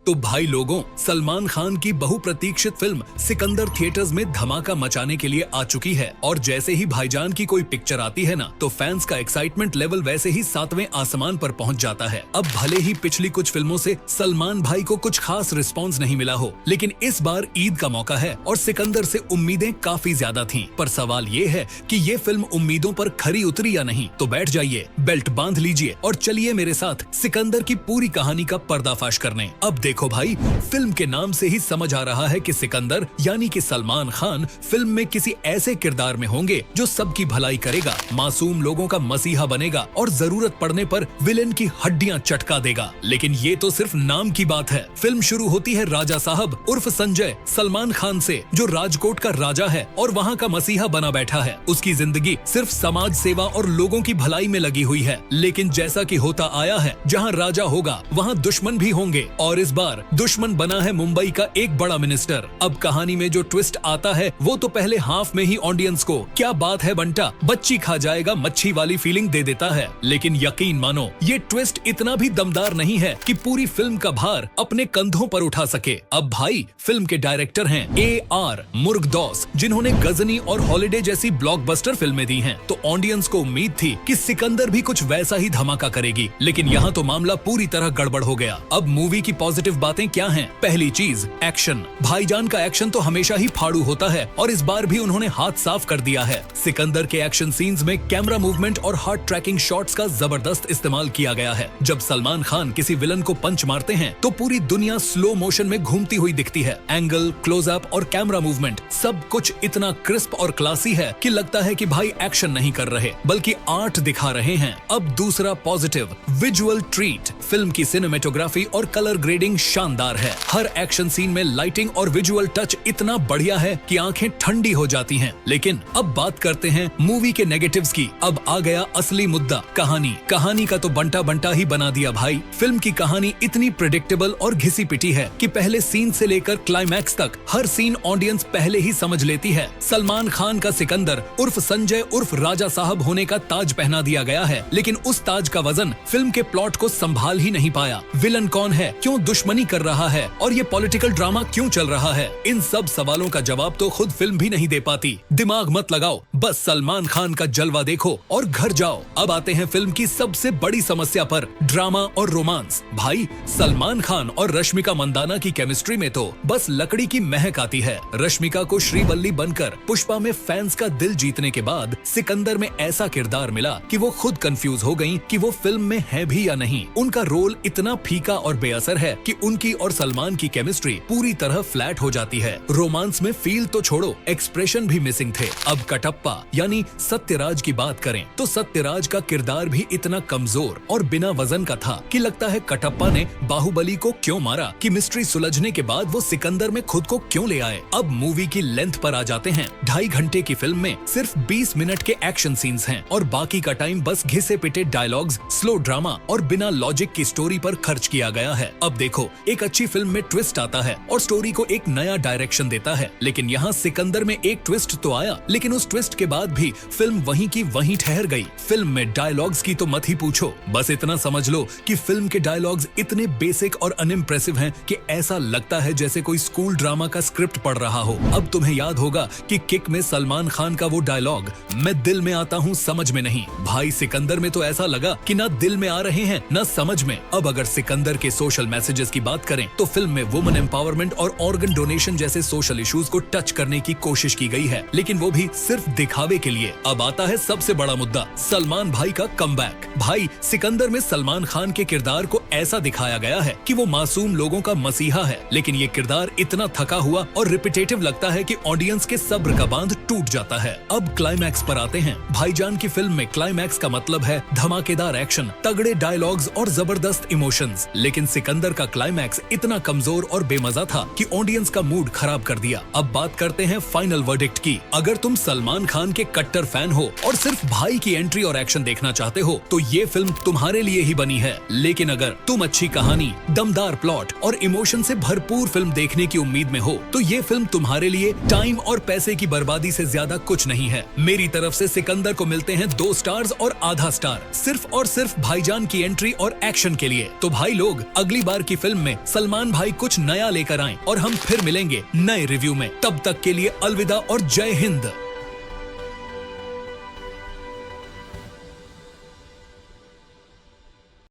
तो भाई लोगों, सलमान खान की बहुप्रतीक्षित फिल्म सिकंदर थिएटर्स में धमाका मचाने के लिए आ चुकी है। और जैसे ही भाईजान की कोई पिक्चर आती है ना, तो फैंस का एक्साइटमेंट लेवल वैसे ही 7वें आसमान पर पहुंच जाता है। अब भले ही पिछली कुछ फिल्मों से सलमान भाई को कुछ खास रिस्पॉन्स नहीं मिला हो, लेकिन इस बार ईद का मौका है और सिकंदर से उम्मीदें काफी ज्यादा थीं। पर सवाल ये है कि ये फिल्म उम्मीदों पर खरी उतरी या नहीं। तो बैठ जाइए, बेल्ट बांध लीजिए और चलिए मेरे साथ सिकंदर की पूरी कहानी का पर्दाफाश करने। अब देखो भाई, फिल्म के नाम से ही समझ आ रहा है कि सिकंदर यानी कि सलमान खान फिल्म में किसी ऐसे किरदार में होंगे जो सबकी भलाई करेगा, मासूम लोगों का मसीहा बनेगा और जरूरत पड़ने पर विलेन की हड्डियां चटका देगा। लेकिन ये तो सिर्फ नाम की बात है। फिल्म शुरू होती है राजा साहब उर्फ संजय सलमान खान से, जो राजकोट का राजा है और वहाँ का मसीहा बना बैठा है। उसकी जिंदगी सिर्फ समाज सेवा और लोगों की भलाई में लगी हुई है। लेकिन जैसा कि होता आया है, जहाँ राजा होगा वहाँ दुश्मन भी होंगे, और इस बार दुश्मन बना है मुंबई का एक बड़ा मिनिस्टर। अब कहानी में जो ट्विस्ट आता है वो तो पहले हाफ में ही ऑडियंस को क्या बात है बंटा, बच्ची खा जाएगा मच्छी वाली फीलिंग दे देता है। लेकिन यकीन मानो, ये ट्विस्ट इतना भी दमदार नहीं है कि पूरी फिल्म का भार अपने कंधों पर उठा सके। अब भाई, फिल्म के डायरेक्टर हैं AR मुर्गदौस, जिन्होंने गजनी और हॉलिडे जैसी ब्लॉकबस्टर फिल्में दी हैं। तो ऑडियंस को उम्मीद थी कि सिकंदर भी कुछ वैसा ही धमाका करेगी, लेकिन यहाँ तो मामला पूरी तरह गड़बड़ हो गया। अब मूवी की पॉजिटिव बातें क्या हैं? पहली चीज, एक्शन। भाईजान का एक्शन तो हमेशा ही फाड़ू होता है और इस बार भी उन्होंने हाथ साफ कर दिया है। सिकंदर के एक्शन सीन्स में कैमरा मूवमेंट और हार्ट ट्रैकिंग शॉट्स का जबरदस्त इस्तेमाल किया गया है। जब सलमान खान किसी विलन को पंच मारते हैं तो पूरी दुनिया स्लो मोशन में घूमती हुई दिखती है। एंगल, क्लोजअप और कैमरा मूवमेंट सब कुछ इतना क्रिस्प और क्लासी है कि लगता है कि भाई एक्शन नहीं कर रहे बल्कि आर्ट दिखा रहे हैं। अब दूसरा पॉजिटिव, विजुअल ट्रीट। फिल्म की सिनेमेटोग्राफी और कलर ग्रेडिंग शानदार है। हर एक्शन सीन में लाइटिंग और विजुअल टच इतना बढ़िया है कि आंखें ठंडी हो जाती हैं। लेकिन अब बात करते हैं मूवी के नेगेटिव्स की। अब आ गया असली मुद्दा, कहानी का तो बंटा बंटा ही बना दिया भाई। फिल्म की कहानी इतनी प्रेडिक्टेबल और घिसी पिटी है कि पहले सीन से लेकर क्लाइमैक्स तक हर सीन ऑडियंस पहले ही समझ लेती है। सलमान खान का सिकंदर उर्फ संजय उर्फ राजा साहब होने का ताज पहना दिया गया है, लेकिन उस ताज का वजन फिल्म के प्लॉट को संभाल ही नहीं पाया। विलन कौन है, क्यों दुश्मनी कर रहा है और ये पॉलिटिकल ड्रामा क्यों चल रहा है? इन सब सवालों का जवाब तो खुद फिल्म भी नहीं दे पाती। दिमाग मत लगाओ, बस सलमान खान का जलवा देखो और घर जाओ। अब आते हैं फिल्म की सबसे बड़ी समस्या पर, ड्रामा और रोमांस। भाई, सलमान खान और रश्मिका मंदाना की केमिस्ट्री में तो बस लकड़ी की महक आती है। रश्मिका को श्रीवल्ली बनकर पुष्पा में फैंस का दिल जीतने के बाद सिकंदर में ऐसा किरदार मिला कि वो खुद कंफ्यूज हो गईं कि वो फिल्म में है भी या नहीं। उनका रोल इतना फीका और बेअसर है कि उनकी और सलमान की केमिस्ट्री पूरी तरह फ्लैट हो जाती है। रोमांस में फील तो छोड़ो, एक्सप्रेशन भी मिसिंग थे। अब कटप्पा यानी सत्यराज की बात करें तो सत्यराज का किरदार भी इतना कमजोर और बिना वजन का था कि लगता है कटप्पा ने बाहुबली को क्यों मारा, कि मिस्ट्री सुलझने के बाद वो सिकंदर में खुद को क्यों ले आए। अब मूवी की लेंथ पर आ जाते हैं। 2.5 घंटे की फिल्म में सिर्फ 20 मिनट के एक्शन सीन्स हैं और बाकी का टाइम बस घिसे पिटे डायलॉग्स, स्लो ड्रामा और बिना लॉजिक की स्टोरी पर खर्च किया गया है। अब देखो, एक अच्छी फिल्म में ट्विस्ट आता है और स्टोरी को एक नया डायरेक्शन देता है, लेकिन यहाँ सिकंदर में एक ट्विस्ट तो आया, लेकिन उस ट्विस्ट के बाद भी फिल्म वहीं की वहीं ठहर गई। फिल्म में डायलॉग्स की तो मत ही पूछो। बस इतना समझ लो कि फिल्म के डायलॉग्स इतने बेसिक और अनइम्प्रेसिव हैं कि ऐसा लगता है जैसे कोई स्कूल ड्रामा का स्क्रिप्ट पढ़ रहा हो। अब तुम्हें याद होगा कि किक में सलमान खान का वो डायलॉग, मैं दिल में आता हूँ समझ में नहीं। भाई, सिकंदर में तो ऐसा लगा कि ना दिल में आ रहे हैं ना समझ में। अब अगर सिकंदर के सोशल मैसेजेस की बात करें तो फिल्म में वुमेन एम्पावरमेंट और ऑर्गन डोनेशन जैसे सोशल इश्यूज को टच करने की कोशिश की गई है, लेकिन वो भी सिर्फ दिखावे के लिए। अब आता है सबसे बड़ा मुद्दा, सलमान भाई का कमबैक। भाई, सिकंदर में सलमान खान के किरदार को ऐसा दिखाया गया है कि वो मासूम लोगों का मसीहा है, लेकिन ये किरदार इतना थका हुआ और रिपीटेटिव लगता है कि ऑडियंस के सब्र का बांध टूट जाता है। अब क्लाइमैक्स पर आते हैं। भाईजान की फिल्म में क्लाइमैक्स का मतलब है धमाकेदार एक्शन, तगड़े डायलॉग्स और जबरदस्त इमोशंस, लेकिन सिकंदर का क्लाइमैक्स इतना कमजोर और बेमजा था कि ऑडियंस का मूड खराब कर दिया। अब बात करते हैं फाइनल वर्डिक्ट की। अगर तुम सलमान खान के कट्टर फैन हो और सिर्फ भाई की एंट्री और एक्शन देखना चाहते हो तो ये फिल्म तुम्हारे लिए ही बनी है। लेकिन अगर तुम अच्छी कहानी, दमदार प्लॉट और इमोशन से भरपूर फिल्म देखने की उम्मीद में हो तो ये फिल्म तुम्हारे लिए टाइम और पैसे की बर्बादी से ज्यादा कुछ नहीं है। मेरी तरफ से सिकंदर को मिलते हैं 2 स्टार्स और आधा स्टार, सिर्फ और सिर्फ भाईजान की एंट्री और एक्शन के लिए। तो भाई लोग, अगली बार की फिल्म फिल्म में सलमान भाई कुछ नया लेकर आएं और हम फिर मिलेंगे नए रिव्यू में। तब तक के लिए अलविदा और जय हिंद।